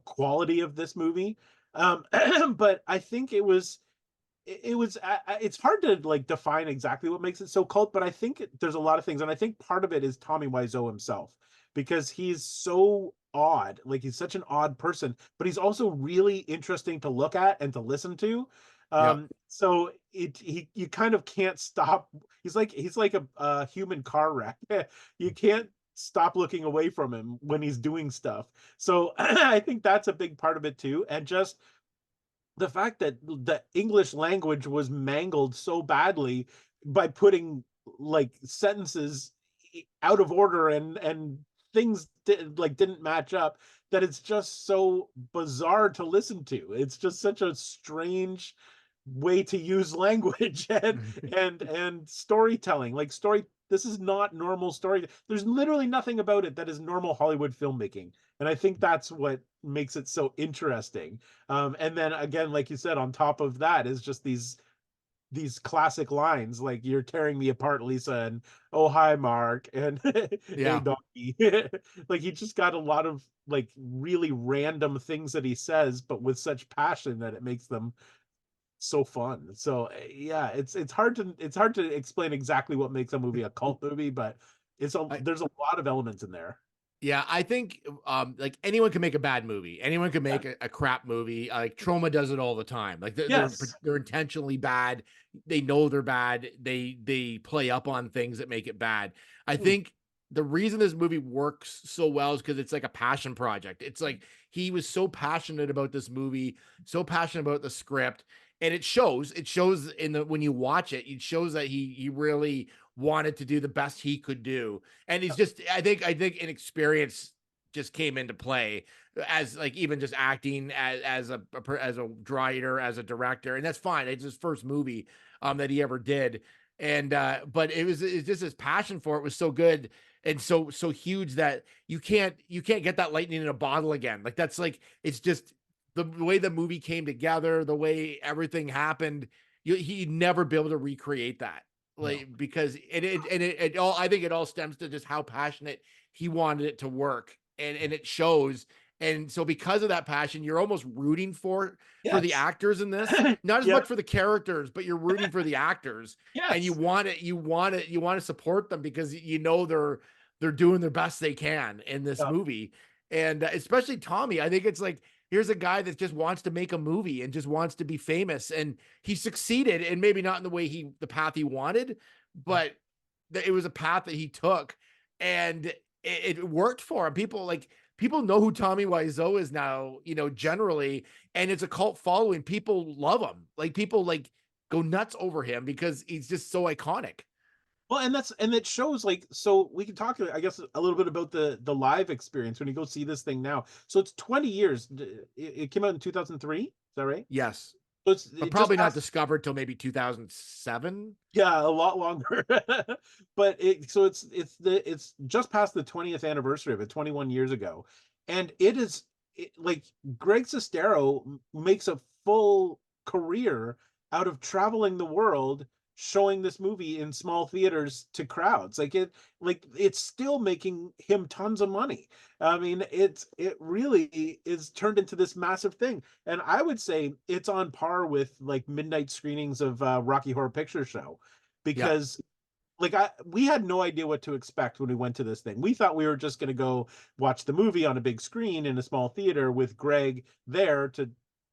quality of this movie. But I think it's hard to like define exactly what makes it so cult, but I think there's a lot of things, and I think part of it is Tommy Wiseau himself, because he's so odd. Like he's such an odd person, but he's also really interesting to look at and to listen to. So you kind of can't stop. He's like a human car wreck. You can't stop looking away from him when he's doing stuff. So I think that's a big part of it too. And just the fact that the English language was mangled so badly by putting like sentences out of order and things didn't match up, that it's just so bizarre to listen to. It's just such a strange way to use language and storytelling. Like this is not normal story. There's literally nothing about it that is normal Hollywood filmmaking. And I think that's what makes it so interesting. And then again, like you said, on top of that is just these classic lines like "You're tearing me apart, Lisa," and "Oh hi, Mark," and "Hey, doggy." Like he just got a lot of like really random things that he says, but with such passion that it makes them so fun. So yeah, it's hard to explain exactly what makes a movie a cult movie, but there's a lot of elements in there. Yeah, I think like anyone can make a bad movie. Anyone can make a crap movie. Like Trauma does it all the time. Like they're intentionally bad. They know they're bad. They play up on things that make it bad. I think the reason this movie works so well is because it's like a passion project. It's like he was so passionate about this movie, so passionate about the script, and it shows. It shows in the when you watch it. It shows that he really wanted to do the best he could do, and he's just I think an experience just came into play as like even just acting as a writer, as a director, and that's fine. It's his first movie that he ever did, and but it's just his passion for it was so good and so huge that you can't get that lightning in a bottle again. Like that's like it's just the way the movie came together, the way everything happened. He'd never be able to recreate that. Like because it all I think it all stems to just how passionate he wanted it to work, and it shows. And so because of that passion, you're almost rooting for the actors in this, not as much for the characters, but you're rooting for the actors. And you want to support them because you know they're doing their best they can in this movie. And especially Tommy, I think it's like here's a guy that just wants to make a movie and just wants to be famous, and he succeeded, and maybe not in the way the path he wanted, but it was a path that he took, and it worked for him. People know who Tommy Wiseau is now, generally, and it's a cult following. People love him. Like people like go nuts over him because he's just so iconic. Well, and it shows like so we can talk I guess a little bit about the live experience when you go see this thing now. So it's 20 years. It came out in 2003. Is that right? Yes. So but probably not discovered till maybe 2007. Yeah, a lot longer. But it's just past the 20th anniversary of it, 21 years ago. And like Greg Sestero makes a full career out of traveling the world showing this movie in small theaters to crowds. It's still making him tons of money. I mean, it really is turned into this massive thing. And I would say it's on par with like midnight screenings of Rocky Horror Picture Show, because we had no idea what to expect when we went to this thing. We thought we were just going to go watch the movie on a big screen in a small theater with Greg there to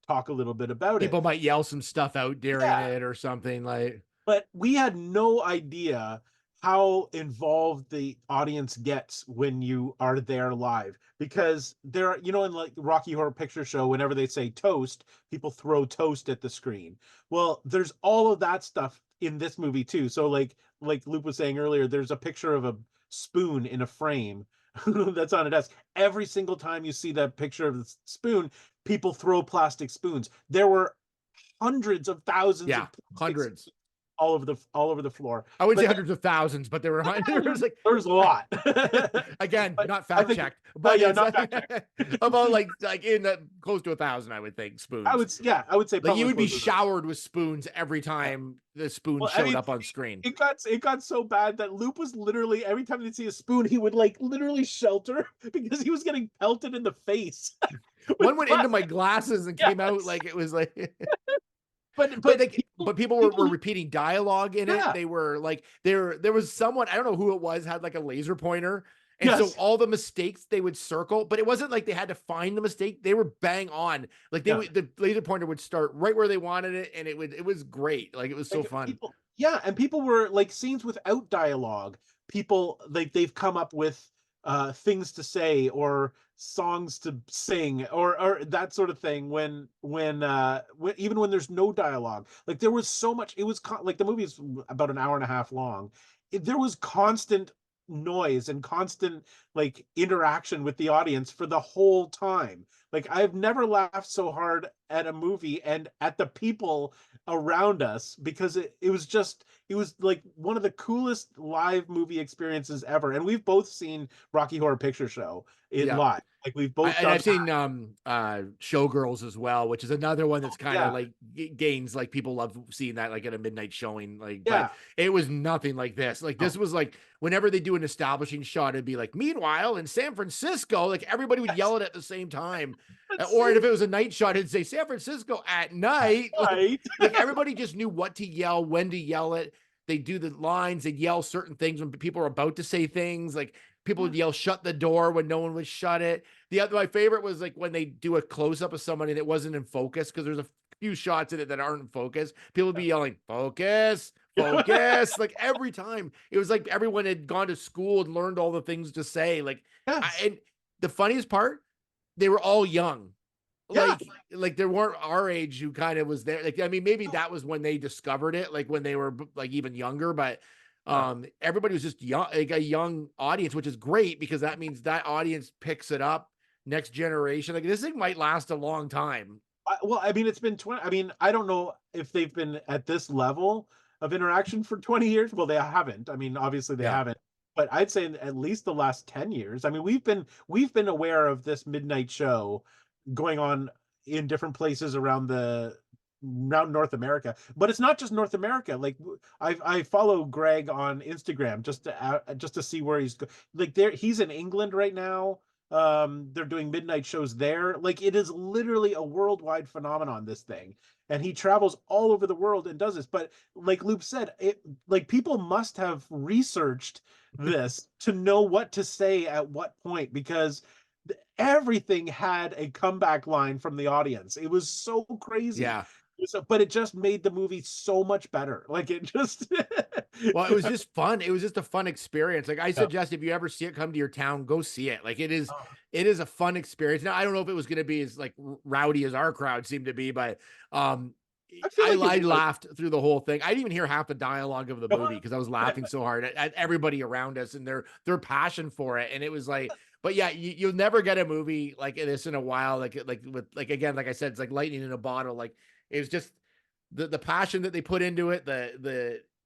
talk a little bit about it. People might yell some stuff out during it or something like. But we had no idea how involved the audience gets when you are there live, because there, in like Rocky Horror Picture Show, whenever they say toast, people throw toast at the screen. Well, there's all of that stuff in this movie too. So like Luke was saying earlier, there's a picture of a spoon in a frame that's on a desk. Every single time you see that picture of the spoon, people throw plastic spoons. There were hundreds of thousands of hundreds all over the floor. I wouldn't say hundreds of thousands, but there were hundreds. There's a lot. Again, not fact checked, but not fact checked. About like in close to 1,000, I would think, spoons. I would say like you would be showered with spoons every time the spoon showed up on screen. It got so bad that Loop was literally every time they'd see a spoon, he would like literally shelter because he was getting pelted in the face. One went into my glasses and came out like it was like. But people were repeating dialogue in it. They were like there was someone, I don't know who it was, had like a laser pointer. And so all the mistakes they would circle, but it wasn't like they had to find the mistake. They were bang on. Like the laser pointer would start right where they wanted it. And it was great. Like it was so fun. And people were like scenes without dialogue. People like they've come up with things to say or songs to sing or that sort of thing when even when there's no dialogue. Like there was so much, it was like the movie is about an hour and a half long. There was constant noise and constant like interaction with the audience for the whole time. Like I've never laughed so hard at a movie and at the people around us, because it was like one of the coolest live movie experiences ever. And we've both seen Rocky Horror Picture Show in Yeah. live. Like we've both And done I've seen Showgirls as well, which is another one that's kind of yeah. like gains, like people love seeing that like at a midnight showing. Like, Yeah. but it was nothing like this. Like this was like whenever they do an establishing shot, it'd be like, meanwhile in San Francisco, like everybody would yell it at the same time. Or if it was a night shot, it'd say San Francisco at night. Right. Like everybody just knew what to yell, when to yell it. They do the lines, they'd yell certain things when people are about to say things. Like people would yell, shut the door when no one would shut it. My favorite was like when they do a close up of someone and it wasn't in focus, because there's a few shots in it that aren't in focus. People would be yelling, focus, focus. Like every time it was like everyone had gone to school and learned all the things to say. Like, Yes. and the funniest part, they were all young. Yeah. Like there weren't our age who kind of was there. Like, I mean, maybe that was when they discovered it, like when they were like even younger, but everybody was just young, like a young audience, which is great because that means that audience picks it up next generation. Like this thing might last a long time. Well, I mean, it's been 20. I mean, I don't know if they've been at this level of interaction for 20 years. Well, they haven't. I mean, obviously they haven't. But I'd say in at least the last 10 years. I mean, we've been aware of this midnight show going on in different places around North America. But it's not just North America. Like I follow Greg on Instagram just to see where he's like he's in England right now. They're doing midnight shows there. Like it is literally a worldwide phenomenon, this thing. And he travels all over the world and does this. But like Luke said, like people must have researched this to know what to say at what point, because everything had a comeback line from the audience. It was so crazy. Yeah. So, but it just made the movie so much better. Like it just well, it was just fun. It was just a fun experience. Like I suggest if you ever see it come to your town, go see it. Like it is a fun experience. Now I don't know if it was going to be as like rowdy as our crowd seemed to be, but I laughed through the whole thing. I didn't even hear half the dialogue of the movie because I was laughing so hard at everybody around us and their passion for it. And it was like, but yeah, you'll never get a movie like this in a while. Like again, like I said, it's like lightning in a bottle. Like it was just the passion that they put into it,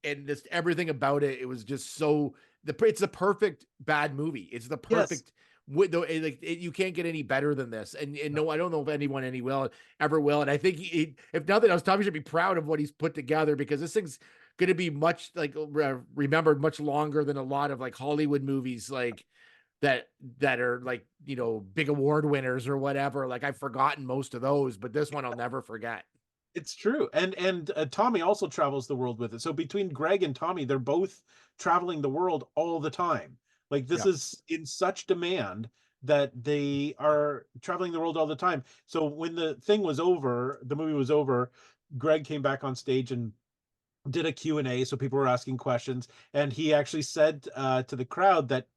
and just everything about it. It was just so it's the perfect bad movie. It's the perfect. You can't get any better than this, and no, I don't know if anyone ever will. And I think if nothing else, Tommy should be proud of what he's put together, because this thing's going to be much like remembered much longer than a lot of like Hollywood movies like that are like big award winners or whatever. Like I've forgotten most of those, but this one I'll never forget. It's true. And Tommy also travels the world with it. So between Greg and Tommy, they're both traveling the world all the time. Like this is in such demand that they are traveling the world all the time. So when the movie was over, Greg came back on stage and did a Q&A. So people were asking questions. And he actually said to the crowd that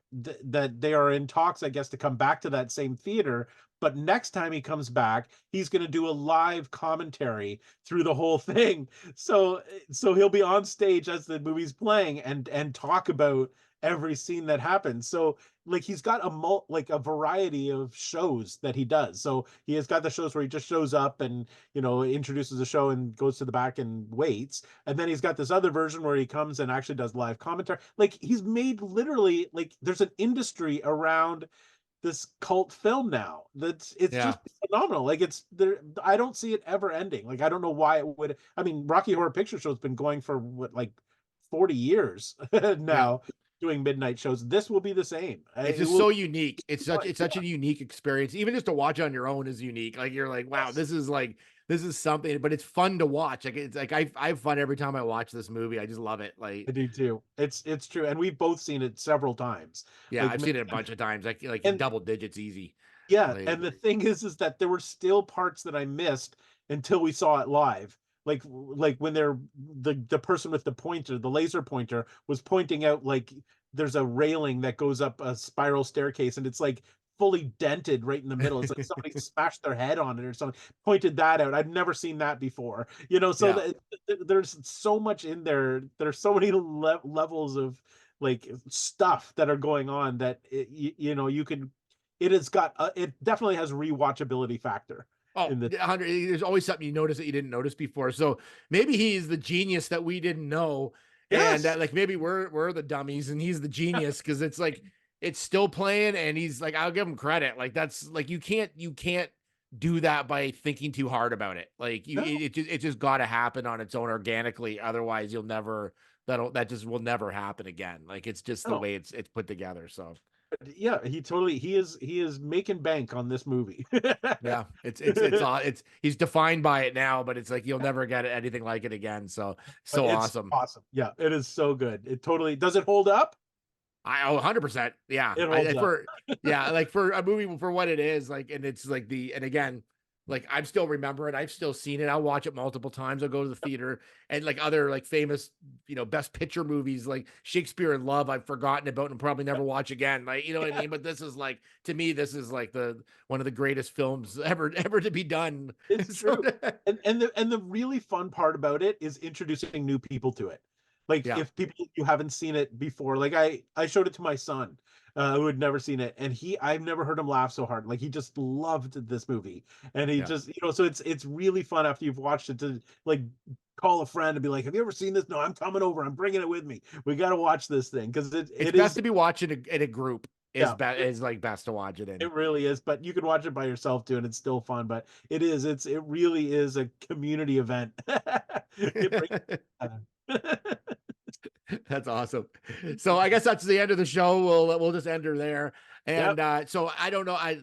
they are in talks, I guess, to come back to that same theater. But next time he comes back, he's going to do a live commentary through the whole thing. So he'll be on stage as the movie's playing and talk about every scene that happens. So like he's got a variety of shows that he does. So he has got the shows where he just shows up and introduces the show and goes to the back and waits. And then he's got this other version where he comes and actually does live commentary. Like he's made literally like there's an industry around this cult film now it's just phenomenal. Like it's there. I don't see it ever ending. Like I don't know why it would. I mean, Rocky Horror Picture Show has been going for like 40 years now, doing midnight shows. This will be the same. It's just so unique. It's such a unique experience. Even just to watch on your own is unique. Like you're like, wow, this is something, but it's fun to watch. Like it's like I have fun every time I watch this movie. I just love it. Like I do too. It's true. And we've both seen it several times. Yeah, like, I've seen it a bunch of times. Like in double digits easy. Yeah. Like, and the thing is that there were still parts that I missed until we saw it live. Like when the person with the laser pointer was pointing out like there's a railing that goes up a spiral staircase and it's like fully dented right in the middle. It's like somebody smashed their head on it or something. Pointed that out. I'd never seen that before. So there's so much in there. There's so many levels of like stuff that are going on that you can. It has got it definitely has rewatchability factor. Oh, there's always something you notice that you didn't notice before. So maybe he's the genius that we didn't know. Yes. And like maybe we're the dummies and he's the genius, because it's like it's still playing and he's like, I'll give him credit. Like that's like you can't do that by thinking too hard about it. Like it just got to happen on its own organically. Otherwise, that just will never happen again. Like it's just the way it's put together. So. Yeah, he is making bank on this movie. Yeah, it's he's defined by it now, but it's like you'll never get anything like it again. So awesome. Awesome. Yeah, it is so good. It totally does. It hold up? 100%. Yeah. It holds up. Like for a movie for what it is, like, and it's like and again, like I'm still remembering, I've still seen it. I'll watch it multiple times. I'll go to the theater, and like other like famous, best picture movies like Shakespeare in Love, I've forgotten about and probably never watch again. Like, you know what I mean? But this is like, to me, this is like one of the greatest films ever to be done. It's true. and the really fun part about it is introducing new people to it. Like if people you haven't seen it before, like I showed it to my son, who had never seen it, and I've never heard him laugh so hard. Like he just loved this movie, and he just so it's really fun after you've watched it to like call a friend and be like, have you ever seen this? No, I'm coming over. I'm bringing it with me. We got to watch this thing because it's best to be watching in a group. Is like best to watch it in. It really is, but you can watch it by yourself too, and it's still fun. But it really is a community event. That's awesome. So I guess that's the end of the show. We'll just end her there. And so I don't know. I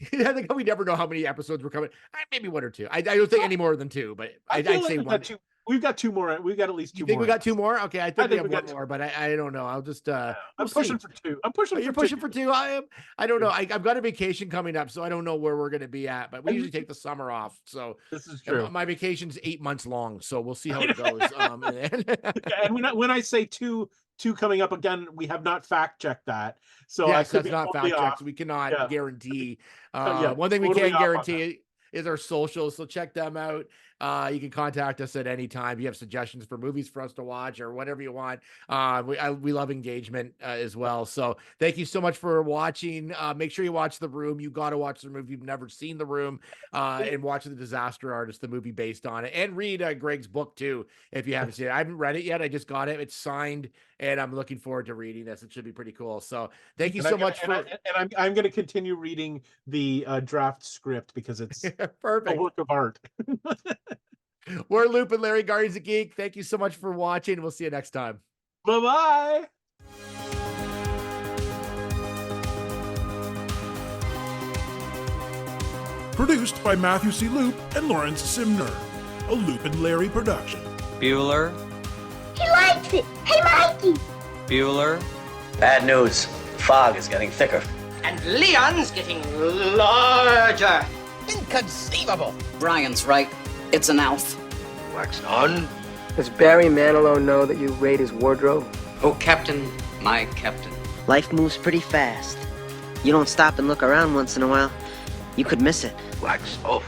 think we never know how many episodes we're coming. Maybe one or two. I don't think any more than two, but I'd say one. We've got two more. We've got at least two more. You think we got two more? Okay, I think we have one more, but I don't know. I'll just I'm pushing for two. You're pushing for two. I don't know. I've got a vacation coming up, so I don't know where we're going to be at. But we usually take the summer off, so this is true. My vacation's 8 months long, so we'll see how it goes. And when I say two coming up again, we have not fact checked that. So yes, that's not fact checked. So we cannot guarantee. One thing we can guarantee is our socials, so check them out. You can contact us at any time. If you have suggestions for movies for us to watch or whatever you want. We love engagement as well. So thank you so much for watching. Make sure you watch The Room. You got to watch The Room if you've never seen The Room, and watch The Disaster Artist, the movie based on it, and read Greg's book too if you haven't seen it. I haven't read it yet. I just got it. It's signed, and I'm looking forward to reading this. It should be pretty cool. So thank you so much I'm going to continue reading the draft script because it's perfect. A work of art. We're Loop and Larry, Guardians of Geek. Thank you so much for watching. We'll see you next time. Bye-bye. Produced by Matthew C. Loop and Lawrence Simner. A Loop and Larry production. Bueller. He likes it. Hey, Mikey. Bueller. Bad news. Fog is getting thicker. And Leon's getting larger. Inconceivable. Brian's right. It's an elf. Wax on. Does Barry Manilow know that you raid his wardrobe? Oh, Captain, my captain. Life moves pretty fast. You don't stop and look around once in a while, you could miss it. Wax off.